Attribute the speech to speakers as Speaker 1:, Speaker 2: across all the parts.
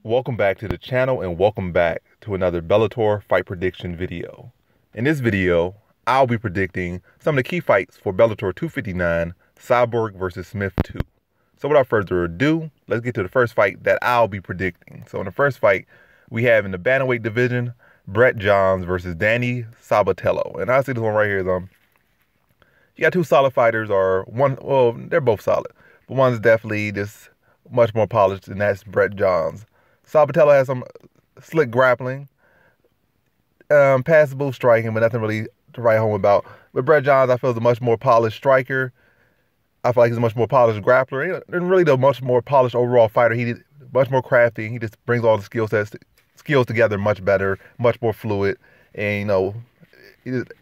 Speaker 1: Welcome back to the channel and welcome back to another Bellator fight prediction video. In this video, I'll be predicting some of the key fights for Bellator 259, Cyborg versus Smith 2. So without further ado, let's get to the first fight that I'll be predicting. So in the first fight, we have in the bantamweight division, Brett Johns versus Danny Sabatello. And I see this one right here is you got two solid fighters, or one, well, they're both solid, but one's definitely just much more polished, and that's Brett Johns. Sabatello has some slick grappling, passable striking, but nothing really to write home about. But Brett Johns, I feel, is a much more polished striker. I feel like he's a much more polished grappler, and really the much more polished overall fighter. He's much more crafty. He just brings all the skills together much better, much more fluid. And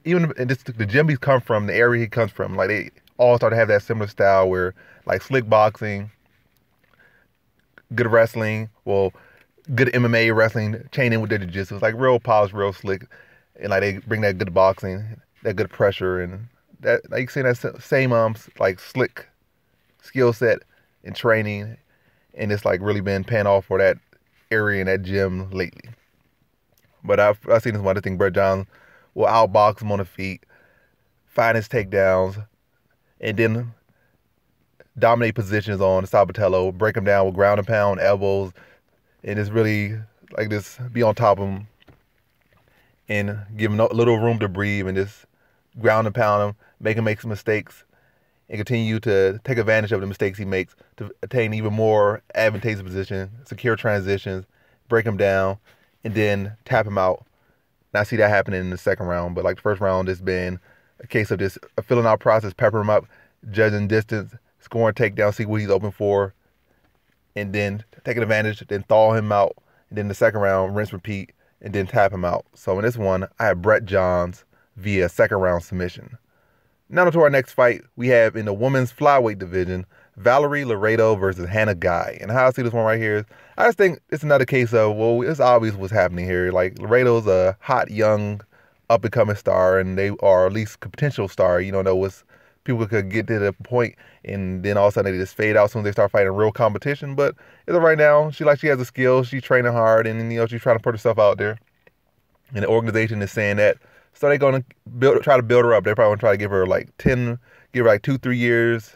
Speaker 1: even in just the gym he's come from, the area he comes from, like they all start to have that similar style where like slick boxing, good wrestling, good MMA wrestling, chain in with their jiu-jitsu. It's like real polished, real slick, and like they bring that good boxing, that good pressure, and that like you see that same like slick skill set and training, and it's like really been paying off for that area in that gym lately. But I've seen this one. I think Brett Johns will outbox him on the feet, find his takedowns, and then dominate positions on Sabatello, break him down with ground and pound, elbows, and just really like this, be on top of him and give him a little room to breathe and just ground and pound him, make him make some mistakes, and continue to take advantage of the mistakes he makes to attain even more advantageous position, secure transitions, break him down, and then tap him out. And I see that happening in the second round, but like the first round, it's been a case of just a filling out process, pepper him up, judging distance, scoring takedown, see what he's open for, and then taking advantage, then thaw him out, and then the second round, rinse, repeat, and then tap him out. So in this one, I have Brett Johns via second round submission. Now to our next fight, we have in the women's flyweight division, Loureda versus Hannah Guy. And how I see this one right here is, I just think it's another case of, well, it's obvious what's happening here. Like, Loureda's a hot, young, up-and-coming star, and they are at least a potential star. You don't know what's people could get to the point, and then all of a sudden they just fade out as soon as they start fighting real competition. But as of right now, she has a skill. She's training hard, and she's trying to put herself out there. And the organization is saying that, so they're going to try to build her up. They're probably going to try to give her like 2-3 years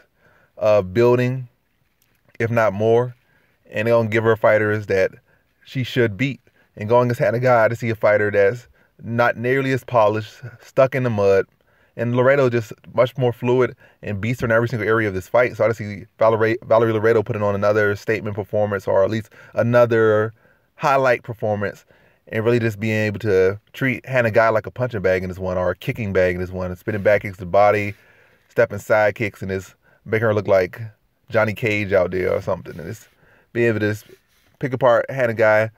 Speaker 1: of building, if not more. And they're going to give her fighters that she should beat. And going against Hannah Guy to see a fighter that's not nearly as polished, stuck in the mud. And Loureda just much more fluid and beats her in every single area of this fight. So I just see Valerie Loureda putting on another statement performance, or at least another highlight performance, and really just being able to treat Hannah Guy like a punching bag in this one, or a kicking bag in this one, and spinning back kicks to the body, stepping side kicks, and just making her look like Johnny Cage out there or something. And just being able to just pick apart Hannah Guy.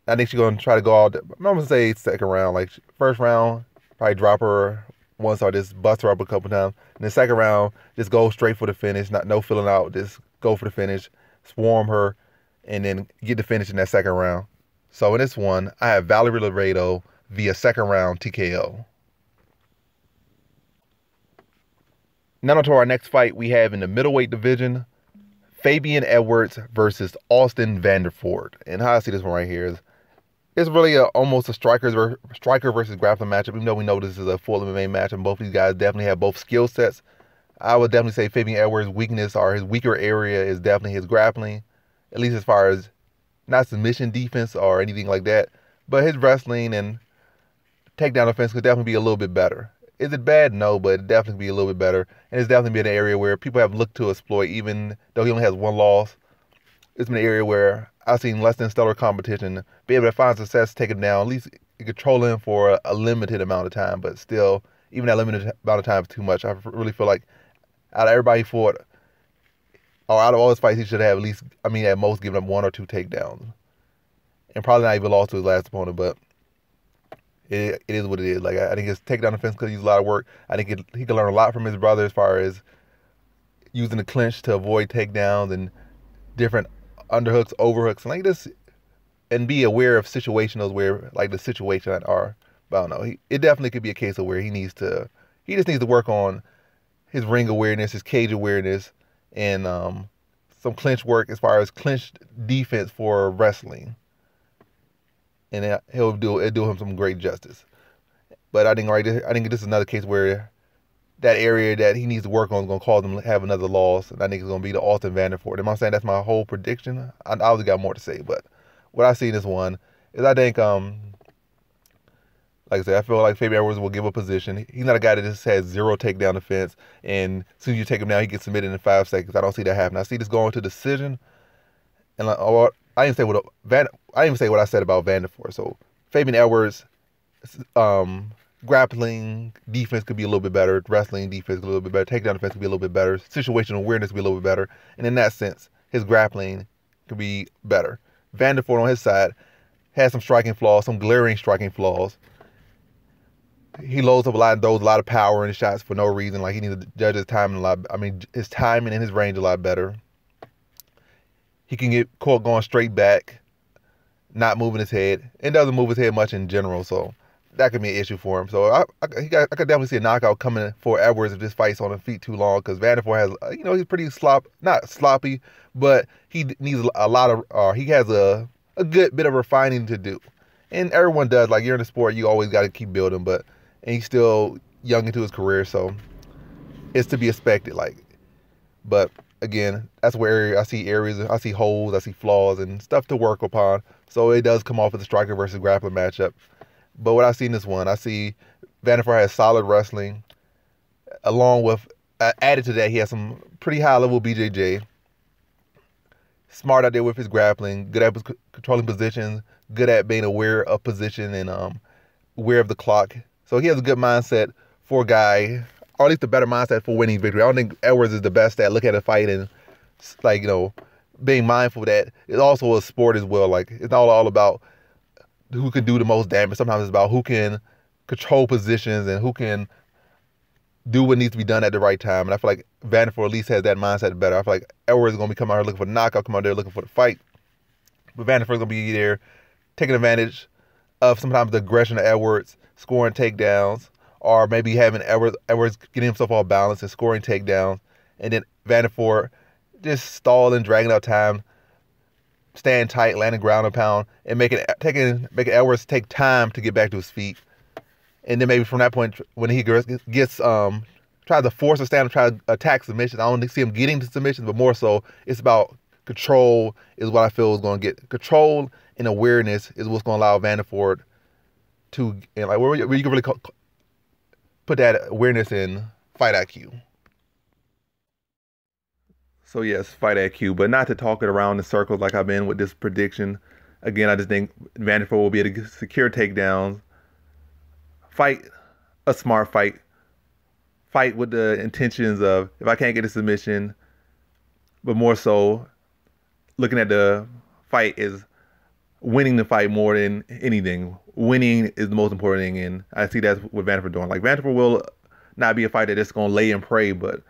Speaker 1: I think she's going to try to go all, I'm going to say second round. Like first round, probably drop her once or just bust her up a couple times. And the second round, just go straight for the finish, no filling out, just go for the finish, swarm her, and then get the finish in that second round. So in this one, I have Valerie Loureda via second round TKO. Now on to our next fight we have in the middleweight division, Fabian Edwards versus Austin Vanderford. And how I see this one right here is, it's really almost a striker versus grappling matchup, even though we know this is a full MMA match, and both of these guys definitely have both skill sets. I would definitely say Fabian Edwards' weakness, or his weaker area, is definitely his grappling, at least as far as not submission defense or anything like that, but his wrestling and takedown offense could definitely be a little bit better. Is it bad? No, but it definitely be a little bit better. And it's definitely been an area where people have looked to exploit, even though he only has one loss. It's been an area where I've seen less than stellar competition be able to find success, take him down, at least control him for a limited amount of time. But still, even that limited amount of time is too much. I really feel like out of everybody he fought, or out of all his fights, he should have at least, at most, given up 1 or 2 takedowns. And probably not even lost to his last opponent, but it is what it is. Like, I think his takedown defense could use a lot of work. I think he could learn a lot from his brother as far as using the clinch to avoid takedowns and different underhooks, overhooks, and like this, and be aware of situationals where like the situation are. But I don't know. It definitely could be a case of where he just needs to work on his ring awareness, his cage awareness, and some clinch work as far as clinch defense for wrestling, and it'll do him some great justice. But I think this is another case where that area that he needs to work on is going to cause him to have another loss, and I think it's going to be the Austin Vanderford. Am I saying that's my whole prediction? I obviously got more to say, but what I see in this one is I think, like I said, I feel like Fabian Edwards will give a position. He's not a guy that just has zero takedown defense, and as soon as you take him down, he gets submitted in 5 seconds. I don't see that happen. I see this going to decision, and I didn't say what I said about Vanderford. So Fabian Edwards, grappling defense could be a little bit better. Wrestling defense could be a little bit better. Takedown defense could be a little bit better. Situational awareness could be a little bit better. And in that sense, his grappling could be better. Vanderford on his side has some striking flaws, some glaring striking flaws. He loads up a lot and throws a lot of power in his shots for no reason. Like, he needs to judge his timing his timing and his range a lot better. He can get caught going straight back, not moving his head. It doesn't move his head much in general, so that could be an issue for him. So I could definitely see a knockout coming for Edwards if this fight's on his feet too long, because Vanderford has, he's pretty not sloppy, but he needs a lot of, he has a good bit of refining to do. And everyone does. Like, you're in the sport, you always got to keep building, and he's still young into his career, so it's to be expected. But again, that's where I see areas, I see holes, I see flaws and stuff to work upon. So it does come off as a striker versus grappler matchup. But what I see in this one, I see Vanderford has solid wrestling, along with, added to that, he has some pretty high-level BJJ. Smart out there with his grappling, good at controlling positions, good at being aware of position and aware of the clock. So he has a good mindset for a guy, or at least a better mindset for winning victory. I don't think Edwards is the best at looking at a fight and, being mindful that it's also a sport as well. Like, it's not all about who can do the most damage. Sometimes it's about who can control positions and who can do what needs to be done at the right time. And I feel like Vanderford at least has that mindset better. I feel like Edwards is going to be coming out here looking for the knockout, come out there looking for the fight. But Vanderford's going to be there taking advantage of sometimes the aggression of Edwards, scoring takedowns, or maybe having Edwards getting himself off balance and scoring takedowns. And then Vanderford just stalling, dragging out time, staying tight, landing ground and pound, and making Edwards take time to get back to his feet. And then maybe from that point, when he gets tries to force a stand and try to attack submissions, I don't see him getting to submissions, but more so, it's about control is what I feel is going to get. Control and awareness is what's going to allow Vanderford to, where you can really put that awareness in fight IQ. So yes, fight IQ, but not to talk it around in circles like I've been with this prediction. Again, I just think Vanderford will be able to secure takedowns, fight a smart fight with the intentions of, if I can't get a submission, but more so looking at the fight is winning the fight more than anything. Winning is the most important thing, and I see that's what Vanderford doing. Like, Vanderford will not be a fighter that's going to lay and pray, but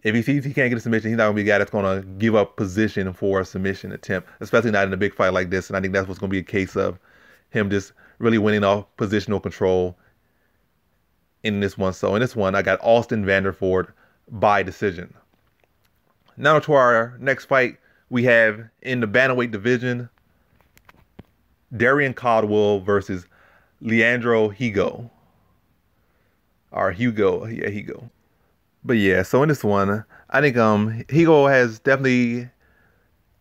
Speaker 1: if he sees he can't get a submission, he's not going to be a guy that's going to give up position for a submission attempt, especially not in a big fight like this. And I think that's what's going to be a case of him just really winning off positional control in this one. So in this one, I got Austin Vanderford by decision. Now to our next fight, we have in the bantamweight division, Darrion Caldwell versus Leandro Higo. Or Hugo, yeah, Higo. But yeah, so in this one, I think Higo has definitely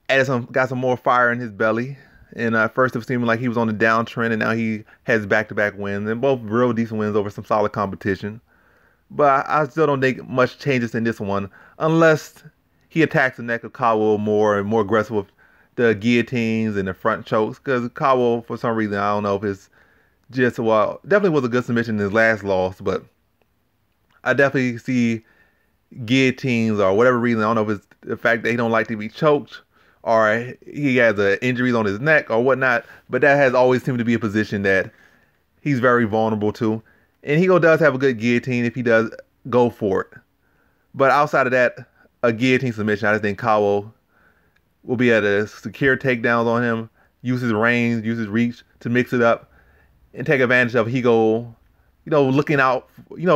Speaker 1: got some more fire in his belly. And first it seemed like he was on the downtrend, and now he has back-to-back wins, and both real decent wins over some solid competition. But I still don't think much changes in this one, unless he attacks the neck of Caldwell more and more aggressive with the guillotines and the front chokes. Because Caldwell, for some reason, I don't know if it's just, definitely was a good submission in his last loss, but I definitely see guillotines or whatever reason. I don't know if it's the fact that he don't like to be choked or he has injuries on his neck or whatnot, but that has always seemed to be a position that he's very vulnerable to. And Higo does have a good guillotine if he does go for it. But outside of that, a guillotine submission, I just think Caldwell will be able to secure takedowns on him, use his range, use his reach to mix it up, and take advantage of Higo, looking out,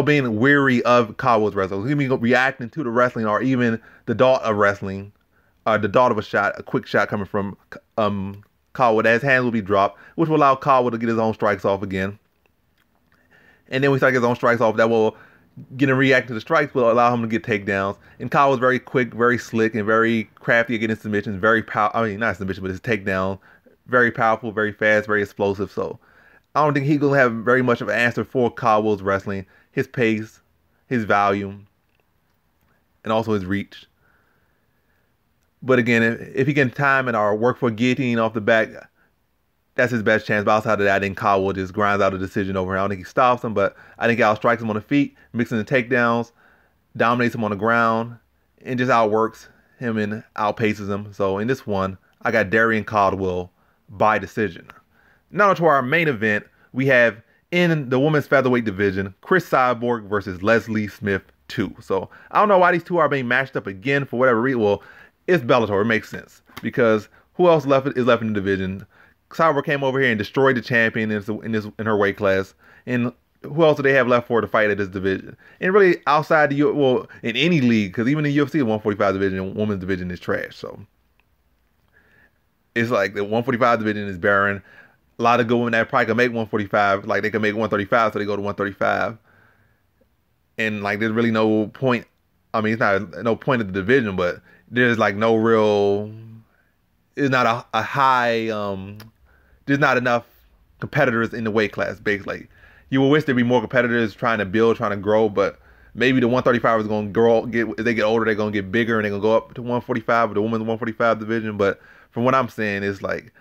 Speaker 1: being weary of Caldwell's wrestling. He reacting to the wrestling or even the thought of wrestling the dart of a shot, a quick shot coming from Caldwell. His hands will be dropped, which will allow Caldwell to get his own strikes off again. And then we start getting his own strikes off that will get him react to the strikes, will allow him to get takedowns. And Caldwell's very quick, very slick, and very crafty at getting submissions. Very powerful. I mean, not submission, but his takedown. Very powerful, very fast, very explosive. So I don't think he's going to have very much of an answer for Caldwell's wrestling. His pace, his volume, and also his reach. But again, if he can time it or work for a guillotine off the back, that's his best chance. But outside of that, I think Caldwell just grinds out a decision over him. I don't think he stops him, but I think he outstrikes him on the feet, mixing the takedowns, dominates him on the ground, and just outworks him and outpaces him. So in this one, I got Darrion Caldwell by decision. Now to our main event, we have in the women's featherweight division, Cris Cyborg versus Leslie Smith 2. So I don't know why these two are being matched up again for whatever reason. Well, it's Bellator. It makes sense because who else is left in the division? Cyborg came over here and destroyed the champion in her weight class. And who else do they have left for to fight at this division? And really outside in any league, because even in the UFC, the 145 division, women's division is trash. So it's like the 145 division is barren. A lot of good women that probably can make 145, like they can make 135, so they go to 135. And like there's really no point. I mean, it's not no point of the division, but there's like no real. It's not a high. There's not enough competitors in the weight class. Basically, you would wish there'd be more competitors trying to build, trying to grow, but maybe the 135 is going to grow. As they get older, they're going to get bigger and they're going to go up to 145 with the women's 145 division. But from what I'm saying, it's like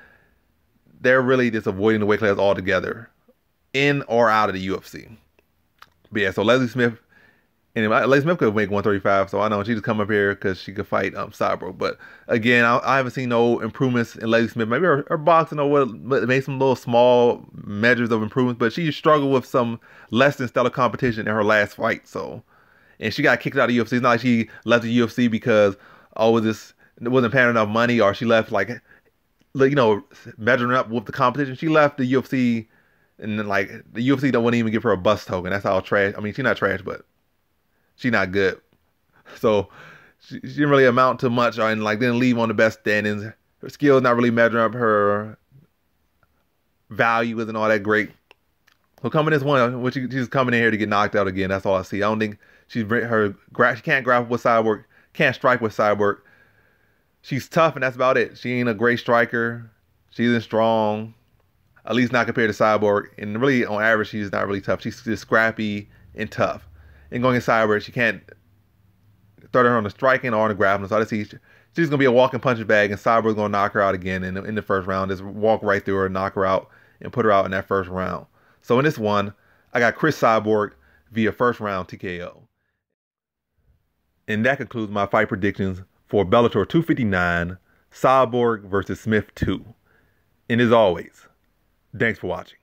Speaker 1: they're really just avoiding the weight class altogether, in or out of the UFC. But yeah, so Leslie Smith. And Leslie Smith could make 135, so I know she just come up here because she could fight Cyborg. But again, I haven't seen no improvements in Leslie Smith. Maybe her boxing or what made some little small measures of improvements, but she struggled with some less than stellar competition in her last fight. So, and she got kicked out of the UFC. It's not like she left the UFC because it wasn't paying enough money, or she left like measuring up with the competition. She left the UFC, and then like the UFC wouldn't even give her a bus token. That's how trash. I mean, she's not trash, but she's not good. So she didn't really amount to much, and like didn't leave on the best standings. Her skills not really measuring up. Her value isn't all that great. So coming this one, she's coming in here to get knocked out again. That's all I see. I don't think she can't grapple with Cyborg, can't strike with Cyborg. She's tough, and that's about it. She ain't a great striker. She isn't strong, at least not compared to Cyborg. And really, on average, she's not really tough. She's just scrappy and tough. And going inside Cyborg, she can't throw her on the striking or on the grappling. So I just see she's going to be a walking punching bag, and Cyborg's going to knock her out again in the first round. Just walk right through her, knock her out, and put her out in that first round. So in this one, I got Cris Cyborg via first round TKO. And that concludes my fight predictions for Bellator 259, Cyborg versus Smith 2. And as always, thanks for watching.